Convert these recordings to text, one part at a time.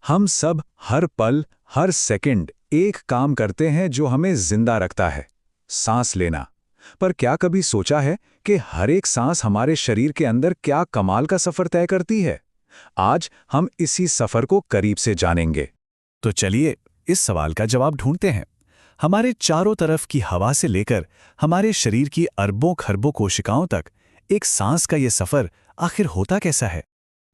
हम सब हर पल, हर सेकंड एक काम करते हैं जो हमें जिंदा रखता है, सांस लेना। पर क्या कभी सोचा है कि हर एक सांस हमारे शरीर के अंदर क्या कमाल का सफर तय करती है? आज हम इसी सफर को करीब से जानेंगे। तो चलिए इस सवाल का जवाब ढूंढते हैं। हमारे चारों तरफ की हवा से लेकर हमारे शरीर की अरबों खरबों कोशिकाओं तक एक सांस का ये सफर आखिर होता कैसा है?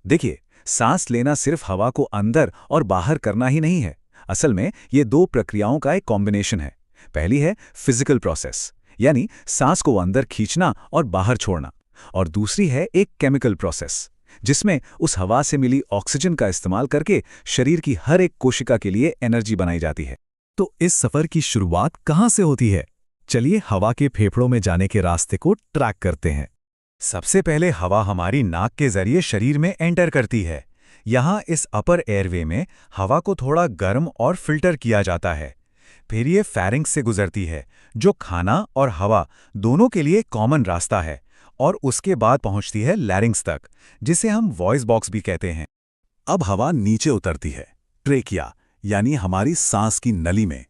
देखिए, सांस लेना सिर्फ हवा को अंदर और बाहर करना ही नहीं है। असल में ये दो प्रक्रियाओं का एक कॉम्बिनेशन है। पहली है फिजिकल प्रोसेस, यानी सांस को अंदर खींचना और बाहर छोड़ना। और दूसरी है एक केमिकल प्रोसेस, जिसमें उस हवा से मिली ऑक्सीजन का इस्तेमाल करके शरीर की हर एक कोशिका के लिए एनर्जी बनाई जाती है। तो इस सफर की शुरुआत कहाँ से होती है? चलिए हवा के फेफड़ों में जाने के रास्ते को ट्रैक करते हैं। सबसे पहले हवा हमारी नाक के जरिए शरीर में एंटर करती है। यहाँ इस अपर एयरवे में हवा को थोड़ा गर्म और फिल्टर किया जाता है। फिर ये फेरिंक्स से गुजरती है, जो खाना और हवा दोनों के लिए कॉमन रास्ता है, और उसके बाद पहुंचती है लैरिंक्स तक, जिसे हम वॉइस बॉक्स भी कहते हैं। अब हवा नीचे उतरती है, ट्रेकिया यानी हमारी सांस की नली में।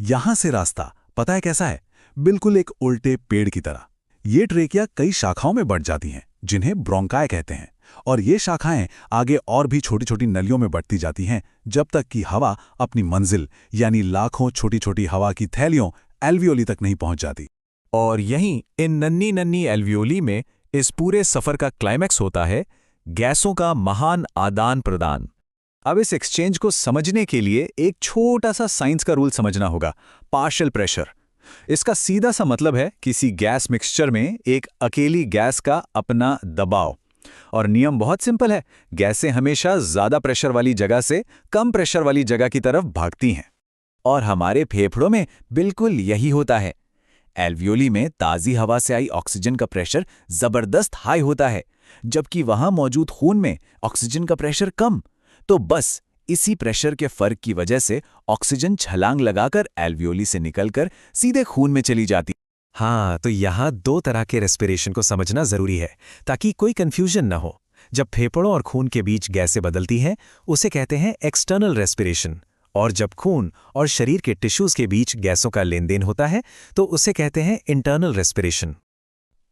यहां से रास्ता पता है कैसा है? बिल्कुल एक उल्टे पेड़ की तरह। ये ट्रेकिया कई शाखाओं में बढ़ जाती हैं, जिन्हें ब्रोंकाई कहते हैं, और ये शाखाएं आगे और भी छोटी छोटी नलियों में बढ़ती जाती हैं, जब तक कि हवा अपनी मंजिल यानी लाखों छोटी छोटी हवा की थैलियों एल्वियोली तक नहीं पहुंच जाती। और यहीं इन नन्ही नन्ही एल्वियोली में इस पूरे सफर का क्लाइमैक्स होता है, गैसों का महान आदान प्रदान। अब इस एक्सचेंज को समझने के लिए एक छोटा सा साइंस का रूल समझना होगा, पार्शियल प्रेशर। इसका सीधा सा मतलब है किसी गैस मिक्सचर में एक अकेली गैस का अपना दबाव। और नियम बहुत सिंपल है, गैसें हमेशा ज्यादा प्रेशर वाली जगह से कम प्रेशर वाली जगह की तरफ भागती हैं। और हमारे फेफड़ों में बिल्कुल यही होता है। एल्वियोली में ताजी हवा से आई ऑक्सीजन का प्रेशर जबरदस्त हाई होता है, जबकि वहां मौजूद खून में ऑक्सीजन का प्रेशर कम। तो बस इसी प्रेशर के फर्क की वजह से ऑक्सीजन छलांग लगाकर एल्वियोली से निकलकर सीधे खून में चली जाती। हाँ, तो यहाँ दो तरह के रेस्पिरेशन को समझना जरूरी है, ताकि कोई कंफ्यूजन न हो। जब फेफड़ों और खून के बीच गैसें बदलती हैं, उसे कहते हैं एक्सटर्नल रेस्पिरेशन। और जब खून और शरीर के टिश्यूज के बीच गैसों का लेन देन होता है, तो उसे कहते हैं इंटरनल रेस्पिरेशन।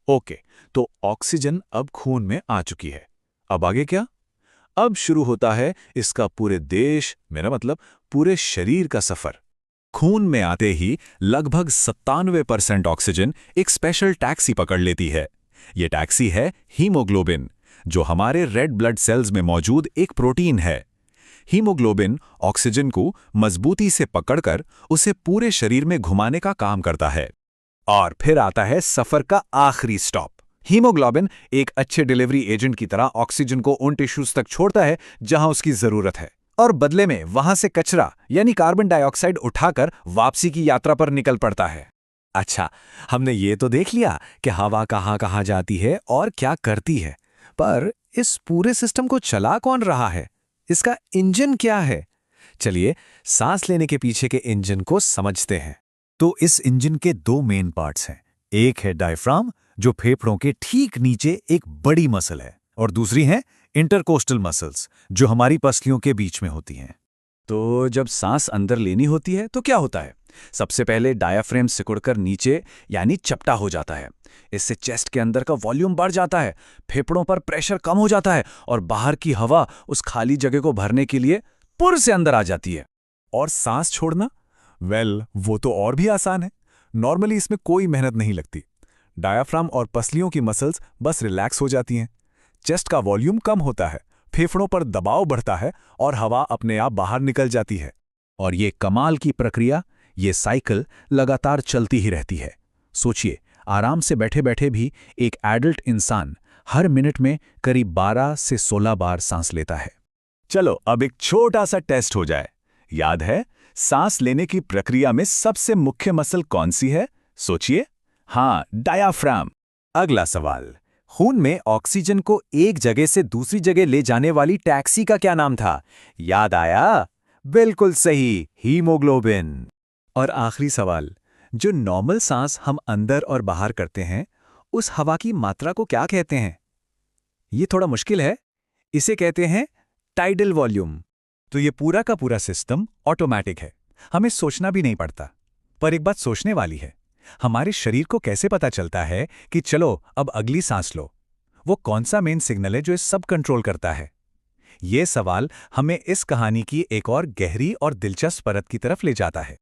ओके, तो ऑक्सीजन अब खून में आ चुकी है। अब आगे क्या? अब शुरू होता है इसका पूरे देश, मेरा मतलब पूरे शरीर का सफर। खून में आते ही लगभग 97% ऑक्सीजन एक स्पेशल टैक्सी पकड़ लेती है। ये टैक्सी है हीमोग्लोबिन, जो हमारे रेड ब्लड सेल्स में मौजूद एक प्रोटीन है। हीमोग्लोबिन ऑक्सीजन को मजबूती से पकड़कर उसे पूरे शरीर में घुमाने का काम करता है। और फिर आता है सफर का आखिरी स्टॉप। हीमोग्लोबिन एक अच्छे डिलीवरी एजेंट की तरह ऑक्सीजन को उन टिश्यूज तक छोड़ता है जहां उसकी जरूरत है, और बदले में वहां से कचरा यानी कार्बन डाइऑक्साइड उठाकर वापसी की यात्रा पर निकल पड़ता है। अच्छा, हमने ये तो देख लिया कि हवा कहाँ कहाँ जाती है और क्या करती है, पर इस पूरे सिस्टम को चला कौन रहा है? इसका इंजन क्या है? चलिए सांस लेने के पीछे के इंजन को समझते हैं। तो इस इंजन के दो मेन पार्ट्स हैं। एक है डायफ्राम, जो फेफड़ों के ठीक नीचे एक बड़ी मसल है, और दूसरी है इंटरकोस्टल मसल्स, जो हमारी पसलियों के बीच में होती हैं। तो जब सांस अंदर लेनी होती है तो क्या होता है? सबसे पहले डायाफ्राम सिकुड़कर नीचे यानी चपटा हो जाता है। इससे चेस्ट के अंदर का वॉल्यूम बढ़ जाता है, फेफड़ों पर प्रेशर कम हो जाता है, और बाहर की हवा उस खाली जगह को भरने के लिए पुर से अंदर आ जाती है। और सांस छोड़ना? वो तो और भी आसान है। नॉर्मली इसमें कोई मेहनत नहीं लगती। डायाफ्राम और पसलियों की मसल्स बस रिलैक्स हो जाती हैं। चेस्ट का वॉल्यूम कम होता है, फेफड़ों पर दबाव बढ़ता है, और हवा अपने आप बाहर निकल जाती है। और ये कमाल की प्रक्रिया, ये साइकिल लगातार चलती ही रहती है। सोचिए, आराम से बैठे बैठे भी एक एडल्ट इंसान हर मिनट में करीब 12 से 16 बार सांस लेता है। चलो अब एक छोटा सा टेस्ट हो जाए। याद है, सांस लेने की प्रक्रिया में सबसे मुख्य मसल कौन सी है? सोचिए। हाँ, डायाफ्राम। अगला सवाल, खून में ऑक्सीजन को एक जगह से दूसरी जगह ले जाने वाली टैक्सी का क्या नाम था? याद आया? बिल्कुल सही, हीमोग्लोबिन। और आखिरी सवाल, जो नॉर्मल सांस हम अंदर और बाहर करते हैं, उस हवा की मात्रा को क्या कहते हैं? ये थोड़ा मुश्किल है। इसे कहते हैं टाइडल वॉल्यूम। तो ये पूरा का पूरा सिस्टम ऑटोमेटिक है, हमें सोचना भी नहीं पड़ता। पर एक बात सोचने वाली है, हमारे शरीर को कैसे पता चलता है कि चलो अब अगली सांस लो? वो कौन सा मेन सिग्नल है जो इस सब कंट्रोल करता है? ये सवाल हमें इस कहानी की एक और गहरी और दिलचस्प परत की तरफ ले जाता है।